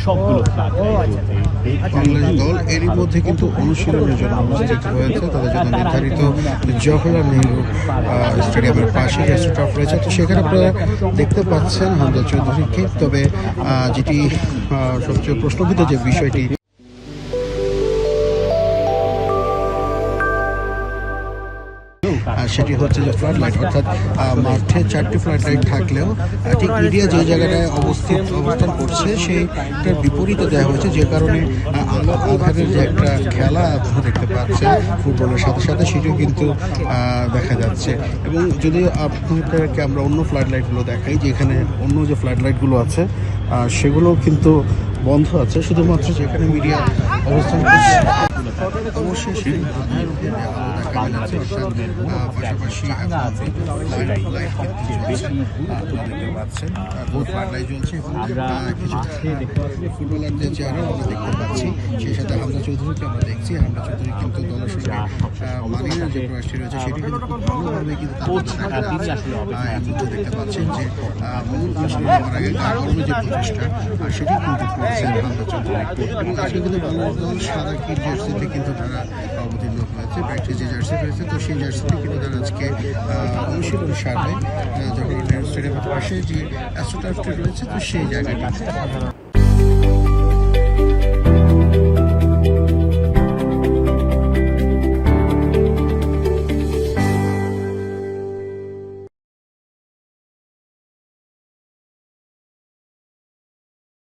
সবগুলো বাংলাদেশ দল এরই মধ্যে কিন্তু অনুশীলনের জন্য উপস্থিত হয়েছে। তাদের জন্য নির্ধারিত জওহরলাল নেহরু স্টেডিয়ামের পাশে অ্যাস্ট্রোটার্ফ রয়েছে। তো সেখানে আপনারা দেখতে পাচ্ছেন হামজা চৌধুরীকে। তবে যেটি সবচেয়ে প্রশ্নবিদ্ধ যে বিষয়টি, সেটি হচ্ছে যে ফ্লাড লাইট, অর্থাৎ মাঠে 4টি ফ্লাড লাইট থাকলেও ঠিক মিডিয়া যে জায়গাটায় অবস্থান করছে সেইটার বিপরীতে দেওয়া হয়েছে, যে কারণে আলো আধারের যে একটা খেলা আপনারা দেখতে পাচ্ছেন ফুটবলের সাথে সাথে, সেটিও কিন্তু দেখা যাচ্ছে। এবং যদি আপনাদেরকে আমরা অন্য ফ্লাড লাইটগুলো দেখাই, যেখানে অন্য যে ফ্লাড লাইটগুলো আছে সেগুলো কিন্তু বন্ধ আছে, শুধুমাত্র যেখানে মিডিয়া অবস্থান করছে অবশ্যই সেই আধার উপরে আলো দেখা যাচ্ছে। পাশাপাশি দেখতে পাচ্ছেন বহুত ফ্লাড জ্বলছে এবং ফুটবলারদের চেহারাও আমরা দেখতে পাচ্ছি। সেই সাথে হামজা চৌধুরীকে আমরা দেখছি। হামজা চৌধুরী কিন্তু দলের সঙ্গে মানিয়ে যে প্রয়াসটি রয়েছে সেটি কিন্তু খুব ভালোভাবে কিন্তু দেখতে পাচ্ছেন যে মূল অনুশীলন হওয়ার আগে যে প্রচেষ্টা সেটি কিন্তু করছেন হামজা চৌধুরী। এবং আজকে কিন্তু বাংলাদেশ দল সাদা কিট জার্সিতে কিন্তু তারা অবতীর্ণ হয়েছে। প্র্যাকটিস যে জার্সি রয়েছে, তো সেই জার্সিতে কিন্তু তারা আজকে অনুশীলন সারে জওহরলাল নেহরু স্টেডিয়ামের পাশে যে অ্যাস্ট্রোটার্ফটি রয়েছে, তো সেই জায়গাটি